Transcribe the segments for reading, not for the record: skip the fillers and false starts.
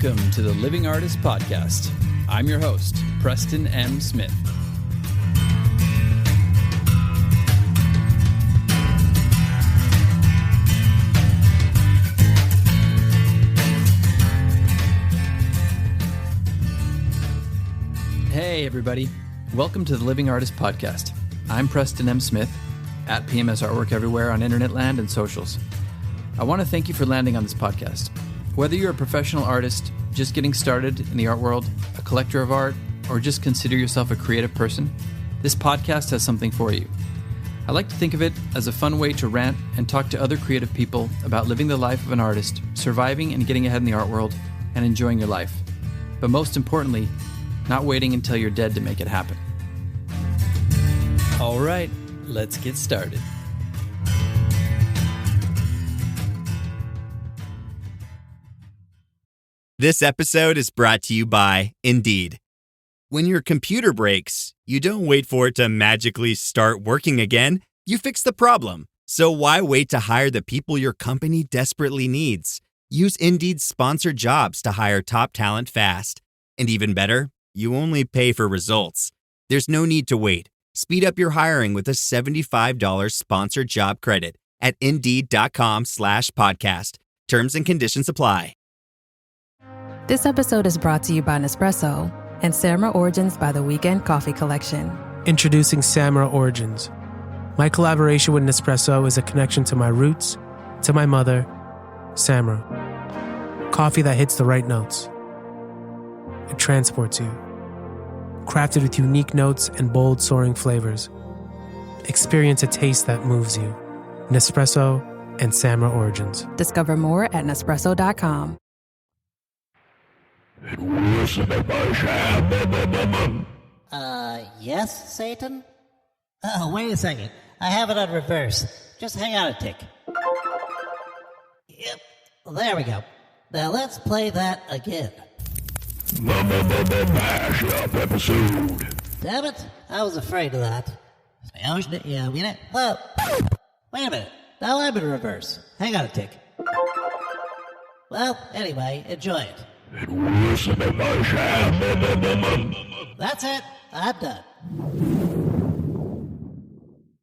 Welcome to the Living Artist Podcast. I'm your host, Preston M. Smith. Hey, everybody. Welcome to the Living Artist Podcast. I'm Preston M. Smith, at PMS Artwork everywhere on internet land and socials. I want to thank you for landing on this podcast. Whether you're a professional artist, just getting started in the art world, a collector of art, or just consider yourself a creative person, this podcast has something for you. I like to think of it as a fun way to rant and talk to other creative people about living the life of an artist, surviving and getting ahead in the art world, and enjoying your life. But most importantly, not waiting until you're dead to make it happen. All right, let's get started. This episode is brought to you by Indeed. When your computer breaks, you don't wait for it to magically start working again. You fix the problem. So why wait to hire the people your company desperately needs? Use Indeed's sponsored jobs to hire top talent fast. And even better, you only pay for results. There's no need to wait. Speed up your hiring with a $75 sponsored job credit at Indeed.com/podcast. Terms and conditions apply. This episode is brought to you by Nespresso and Samra Origins by the Weekend Coffee Collection. Introducing Samra Origins. My collaboration with Nespresso is a connection to my roots, to my mother, Samra. Coffee that hits the right notes. It transports you. Crafted with unique notes and bold, soaring flavors. Experience a taste that moves you. Nespresso and Samra Origins. Discover more at Nespresso.com. Yes, Satan? Oh, wait a second. I have it on reverse. Just hang on a tick. Yep, there we go. Now let's play that again. Mashup episode. Damn it, I was afraid of that. Well, wait a minute. Now I'm in reverse. Hang on a tick. Well, anyway, enjoy it. That's it. I'm done.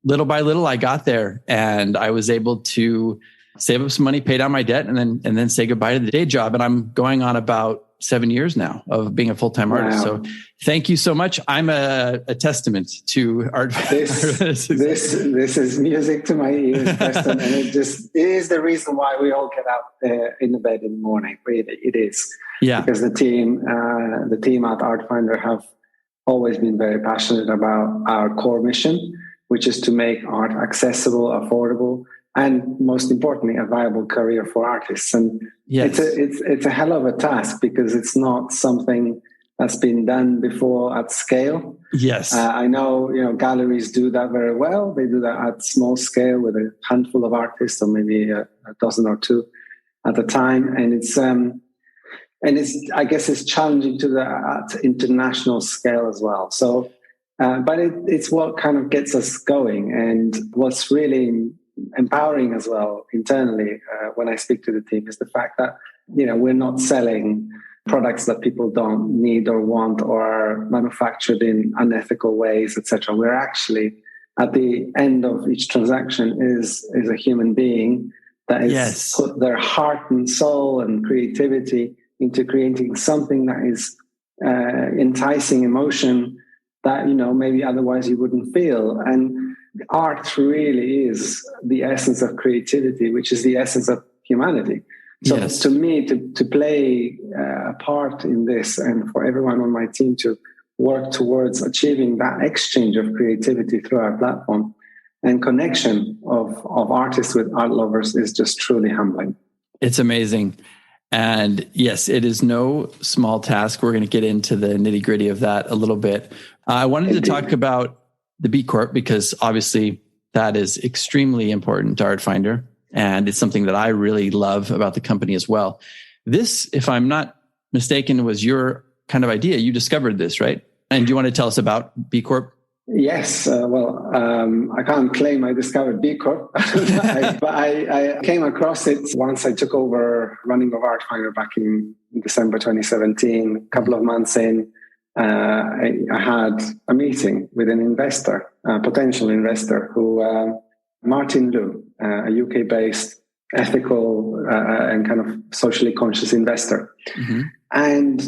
Little by little, I got there and I was able to save up some money, pay down my debt, and then say goodbye to the day job. And I'm going on about 7 years now of being a full-time artist. Wow. So thank you so much. I'm a testament to art. This is music to my ears, Preston, and it is the reason why we all get up in the bed in the morning. Really, it is. Yeah. Because the team at Artfinder have always been very passionate about our core mission, which is to make art accessible, affordable, and most importantly, a viable career for artists. And yes. it's a hell of a task because it's not something that's been done before at scale. Yes. I know, galleries do that very well. They do that at small scale with a handful of artists or maybe a dozen or two at a time. And I guess it's challenging at international scale as well. So, but it's what kind of gets us going, and what's really empowering as well internally when I speak to the team is the fact that we're not selling products that people don't need or want or are manufactured in unethical ways, etc. We're actually at the end of each transaction is a human being that has put their heart and soul and creativity into creating something that is enticing emotion that maybe otherwise you wouldn't feel. And art really is the essence of creativity, which is the essence of humanity. So to me, to play a part in this and for everyone on my team to work towards achieving that exchange of creativity through our platform and connection of artists with art lovers is just truly humbling. It's amazing. And yes, it is no small task. We're going to get into the nitty gritty of that a little bit. I wanted to talk about the B Corp because obviously that is extremely important to Artfinder. And it's something that I really love about the company as well. This, if I'm not mistaken, was your kind of idea. You discovered this, right? And do you want to tell us about B Corp? Yes, I can't claim I discovered B Corp, but I came across it once I took over running of Artfinder back in December 2017. A couple of months in, I had a meeting with an investor, a potential investor, who Martin Liu, a UK-based ethical and kind of socially conscious investor. Mm-hmm. And,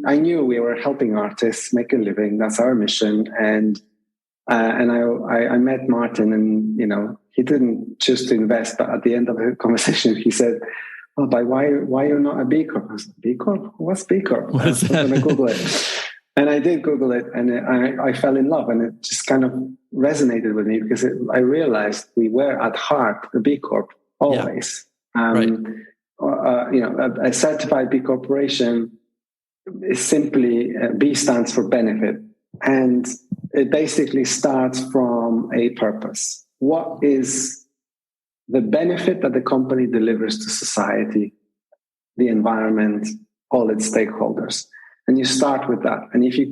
I knew we were helping artists make a living. That's our mission. And I met Martin, and, he didn't choose to invest. But at the end of the conversation, he said, "Oh, but why you're not a B Corp?" I was like, "B Corp? What's B Corp?" I was going to Google it. And I did Google it, and I fell in love, and it just kind of resonated with me because I realized we were at heart a B Corp always. Yeah. Right. A certified B Corporation is simply, B stands for benefit. And it basically starts from a purpose. What is the benefit that the company delivers to society, the environment, all its stakeholders? And you start with that. And if you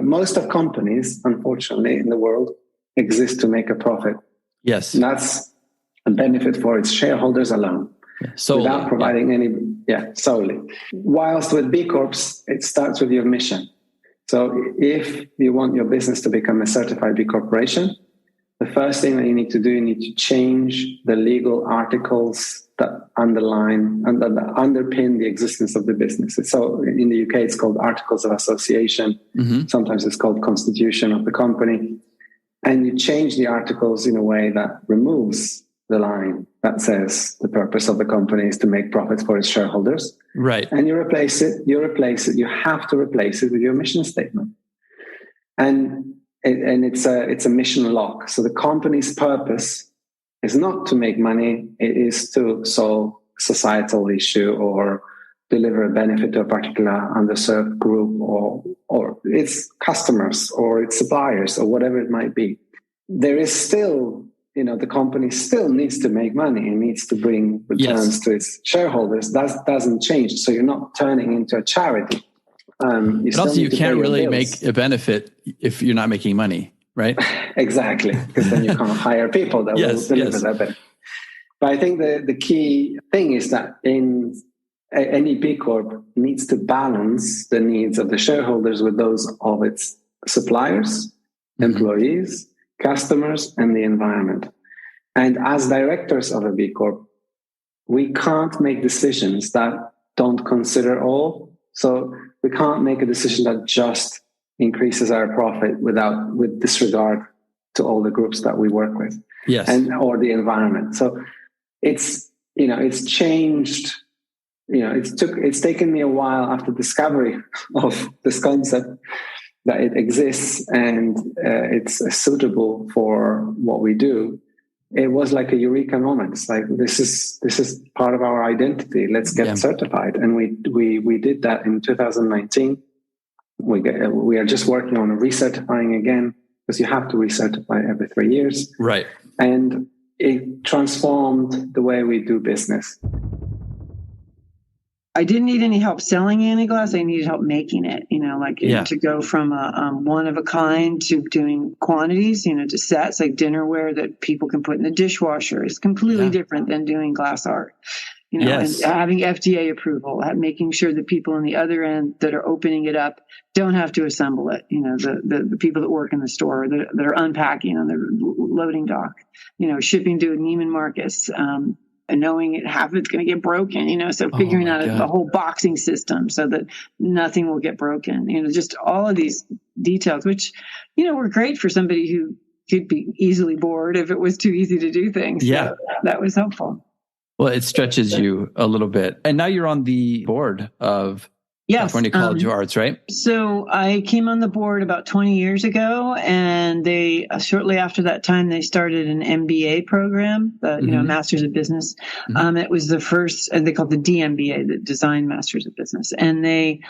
most of companies, unfortunately, in the world exist to make a profit. Yes. And that's a benefit for its shareholders alone. Solely, without providing solely. Whilst with B Corps, it starts with your mission. So if you want your business to become a certified B Corporation, the first thing that you need to do, you need to change the legal articles that underpin the existence of the business. So in the UK, it's called Articles of Association. Mm-hmm. Sometimes it's called Constitution of the company. And you change the articles in a way that removes the line that says the purpose of the company is to make profits for its shareholders. Right. And you replace it. You have to replace it with your mission statement. And it's a mission lock. So the company's purpose is not to make money. It is to solve societal issue or deliver a benefit to a particular underserved group or its customers or its suppliers or whatever it might be. There is still, the company still needs to make money and needs to bring returns to its shareholders. That doesn't change. So you're not turning into a charity. But also you can't really make a benefit if you're not making money, right? Exactly, because then you can't hire people that will deliver that benefit. But I think the key thing is that in any B Corp needs to balance the needs of the shareholders with those of its suppliers, employees, customers, and the environment. And as directors of a B Corp, we can't make decisions that don't consider all. So we can't make a decision that just increases our profit with disregard to all the groups that we work with. Yes. Or the environment. So it's changed. It's taken me a while after discovery of this concept that it exists and it's suitable for what we do. It was like a eureka moment. It's like, this is part of our identity. Let's get certified. And we did that in 2019. We are just working on recertifying again, because you have to recertify every 3 years. Right. And it transformed the way we do business. I didn't need any help selling Antiglass. I needed help making it, to go from a one of a kind to doing quantities, to sets like dinnerware that people can put in the dishwasher is completely different than doing glass art, and having FDA approval, making sure the people on the other end that are opening it up don't have to assemble it. The people that work in the store that are unpacking on the loading dock, shipping to Neiman Marcus, and knowing half of it's going to get broken, so figuring out the whole boxing system so that nothing will get broken, just all of these details, which, were great for somebody who could be easily bored if it was too easy to do things. Yeah. So that was helpful. Well, it stretches you a little bit. And now you're on the board of California College of Arts, right? So I came on the board about 20 years ago, and they shortly after that time they started an MBA program, Masters of Business. Mm-hmm. It was the first, and they called the DMBA, the Design Masters of Business, and they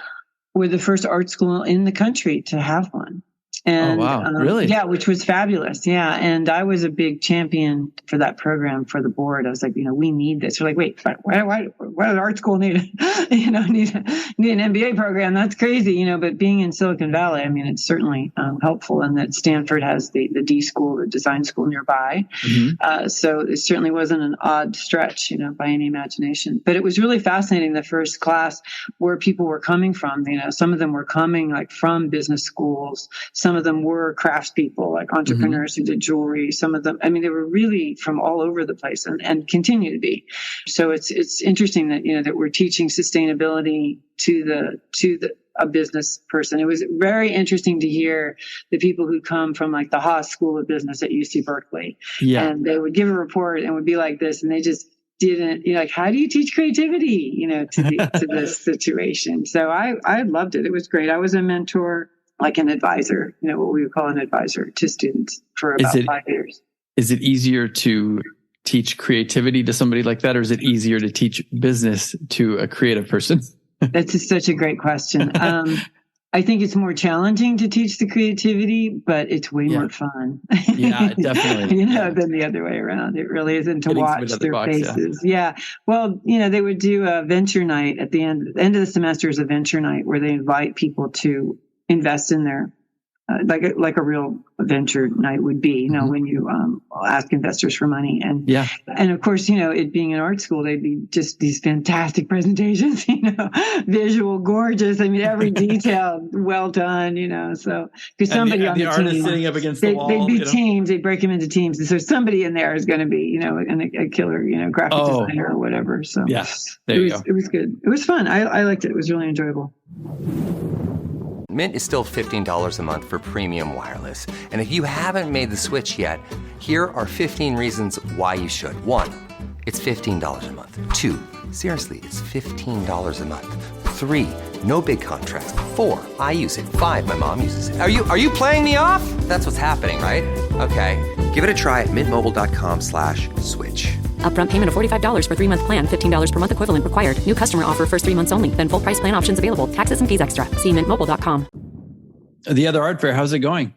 were the first art school in the country to have one. And, oh, wow. Really? Yeah, which was fabulous. Yeah. And I was a big champion for that program for the board. I was like, we need this. We're like, wait, why does art school need an MBA program? That's crazy, but being in Silicon Valley, I mean, it's certainly helpful, and that Stanford has the D school, the design school nearby. Mm-hmm. So it certainly wasn't an odd stretch, by any imagination. But it was really fascinating, the first class, where people were coming from. Some of them were coming like from business schools. Some of them were craftspeople, like entrepreneurs who did jewelry. Some of them, they were really from all over the place, and continue to be. So it's interesting that, that we're teaching sustainability to a business person. It was very interesting to hear the people who come from like the Haas School of Business at UC Berkeley. Yeah. And they would give a report and would be like this, and they just didn't, like, how do you teach creativity, to this situation? So I loved it. It was great. I was a mentor, like an advisor, what we would call an advisor to students for about 5 years. Is it easier to teach creativity to somebody like that, or is it easier to teach business to a creative person? That's such a great question. I think it's more challenging to teach the creativity, but it's way more fun. Yeah, definitely. Than the other way around. It really isn't, to watch their faces. Yeah. Well, they would do a venture night at the end of the semester, is a venture night where they invite people to invest in their, like a real venture night would be, when you ask investors for money. And of course, it being an art school, they'd be just these fantastic presentations, visual, gorgeous. Every detail well done, so because somebody on the artist team, sitting up against the wall, they'd be teams, they'd break them into teams. And so somebody in there is going to be, a killer, graphic designer or whatever. So it was good. It was fun. I liked it. It was really enjoyable. Mint is still $15 a month for premium wireless. And if you haven't made the switch yet, here are 15 reasons why you should. 1, it's $15 a month. 2, seriously, it's $15 a month. 3, no big contrast. 4, I use it. 5, my mom uses it. Are you playing me off? That's what's happening, right? Okay, give it a try at mintmobile.com/switch. Upfront payment of $45 for 3-month plan. $15 per month equivalent required. New customer offer first 3 months only. Then full price plan options available. Taxes and fees extra. See mintmobile.com. The Other Art Fair, how's it going?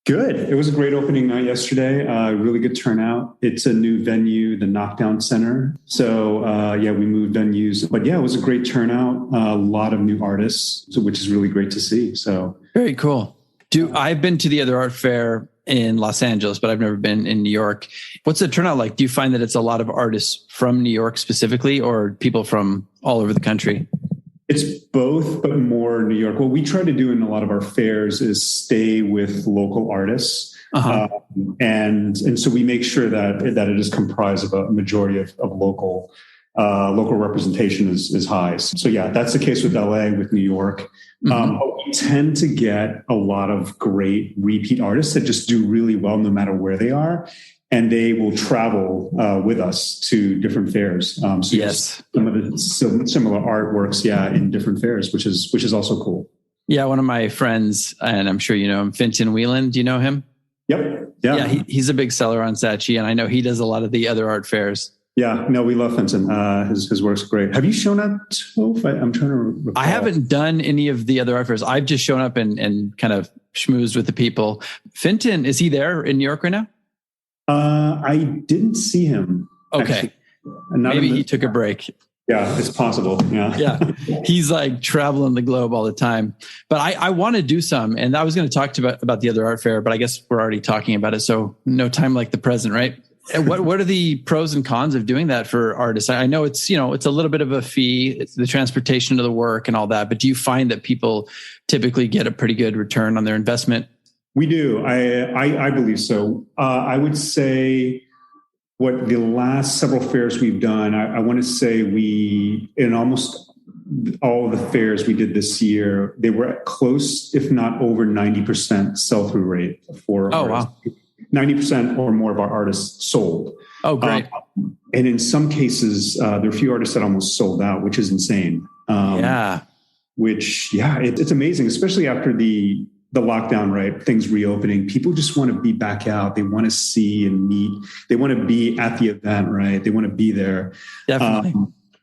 Good. It was a great opening night yesterday. Really good turnout. It's a new venue, the Knockdown Center. So we moved venues. But it was a great turnout. A lot of new artists, which is really great to see. So very cool. I've been to the Other Art Fair in Los Angeles, but I've never been in New York. What's the turnout like? Do you find that it's a lot of artists from New York specifically, or people from all over the country? It's both, but more New York. What we try to do in a lot of our fairs is stay with local artists. And so we make sure that it is comprised of a majority of local representation is high. So that's the case with LA, with New York. But we tend to get a lot of great repeat artists that just do really well no matter where they are. And they will travel with us to different fairs. Some of the similar artworks, in different fairs, which is also cool. Yeah, one of my friends, and I'm sure you know him, Fintan Whelan. Do you know him? Yep. Yeah, he's a big seller on Saatchi, and I know he does a lot of the other art fairs. Yeah, no, we love Fintan. His work's great. Have you shown up to? I'm trying to recall. I haven't done any of the other art fairs. I've just shown up and kind of schmoozed with the people. Fintan, is he there in New York right now? I didn't see him. Okay. Maybe he took a break. Yeah, it's possible. Yeah. He's like traveling the globe all the time. But I want to do some. And I was going to talk about the Other Art Fair, but I guess we're already talking about it. So no time like the present, right? What are the pros and cons of doing that for artists? I know it's a little bit of a fee, it's the transportation to the work and all that. But do you find that people typically get a pretty good return on their investment? We do. I believe so. I would say what the last several fairs we've done, I want to say in almost all of the fairs we did this year, they were close, if not over 90% sell-through rate for artists. Wow. 90% or more of our artists sold. Oh, great. And in some cases, there are a few artists that almost sold out, which is insane. It's amazing, especially after the lockdown, right? Things reopening. People just want to be back out. They want to see and meet. They want to be at the event, right? They want to be there. Definitely.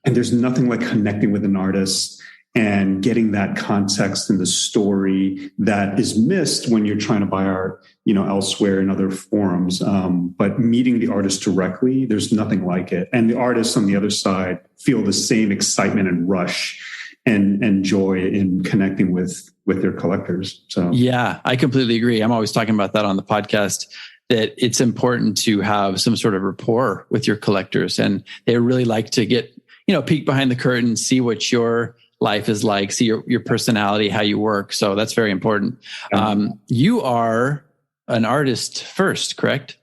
And there's nothing like connecting with an artist and getting that context in the story that is missed when you're trying to buy art, elsewhere in other forums. But meeting the artist directly, there's nothing like it. And the artists on the other side feel the same excitement and rush and joy in connecting with their collectors. So yeah, I completely agree. I'm always talking about that on the podcast, that it's important to have some sort of rapport with your collectors, and they really like to get, peek behind the curtain, see what your life is like, see your personality, how you work. So that's very important. You are an artist first, correct?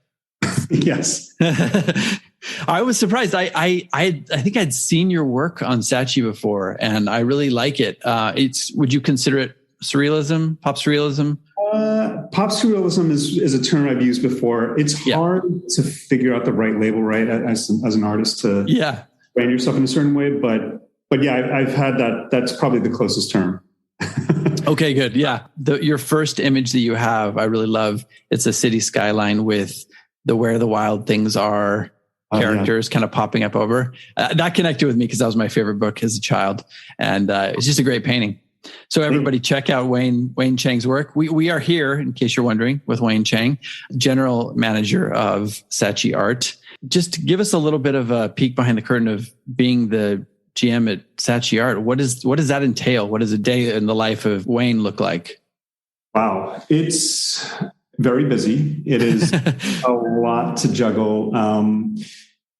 Yes. I was surprised. I think I'd seen your work on Saatchi before, and I really like it. Would you consider it surrealism, pop surrealism? Pop surrealism is a term I've used before. It's hard to figure out the right label, right, as an artist to brand yourself in a certain way. But yeah, I've had that. That's probably the closest term. Okay, good. Yeah. Your first image that you have, I really love. It's a city skyline with the Where the Wild Things Are characters kind of popping up over. That connected with me because that was my favorite book as a child. And it's just a great painting. So everybody check out Wayne Chang's work. We are here, in case you're wondering, with Wayne Chang, general manager of Saatchi Art. Just give us a little bit of a peek behind the curtain of being the GM at Saatchi Art. What does that entail? What does a day in the life of Wayne look like? Wow. It's very busy. It is a lot to juggle. On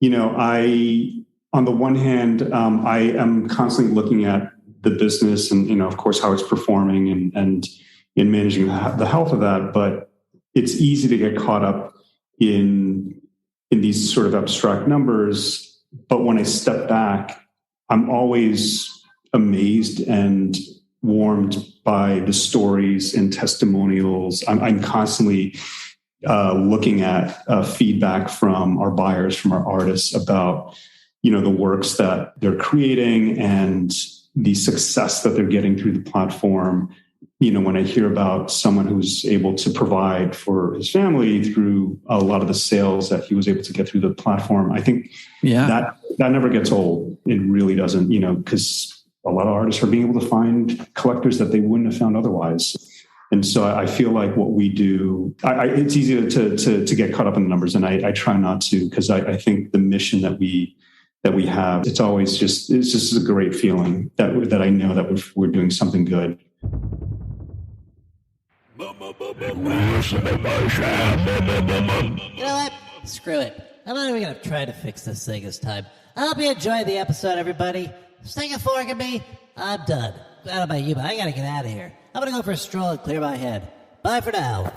the one hand, I am constantly looking at the business and, of course, how it's performing and in managing the health of that. But it's easy to get caught up in these sort of abstract numbers. But when I step back, I'm always amazed and warmed by the stories and testimonials. I'm constantly looking at feedback from our buyers, from our artists about, the works that they're creating and the success that they're getting through the platform. When I hear about someone who's able to provide for his family through a lot of the sales that he was able to get through the platform, I think that never gets old. It really doesn't, because a lot of artists are being able to find collectors that they wouldn't have found otherwise. And so I feel like what we do, it's easy to get caught up in the numbers, and I try not to, because I think the mission that we have, it's just a great feeling that I know that we're doing something good. You know what? Screw it. I'm not even going to try to fix this thing this time. I hope you enjoyed the episode, everybody. Stick a fork in me. I'm done. I don't know about you, but I got to get out of here. I'm going to go for a stroll and clear my head. Bye for now.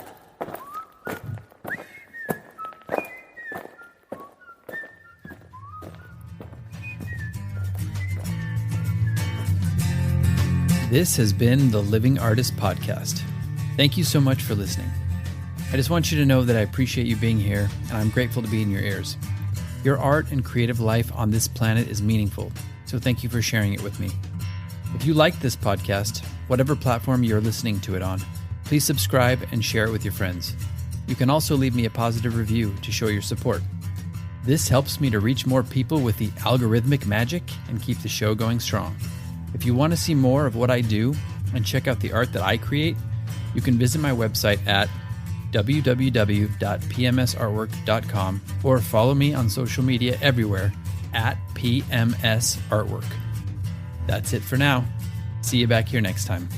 This has been the Living Artist Podcast. Thank you so much for listening. I just want you to know that I appreciate you being here, and I'm grateful to be in your ears. Your art and creative life on this planet is meaningful, so thank you for sharing it with me. If you like this podcast, whatever platform you're listening to it on, please subscribe and share it with your friends. You can also leave me a positive review to show your support. This helps me to reach more people with the algorithmic magic and keep the show going strong. If you want to see more of what I do and check out the art that I create, you can visit my website at www.pmsartwork.com or follow me on social media everywhere at PMS Artwork. That's it for now. See you back here next time.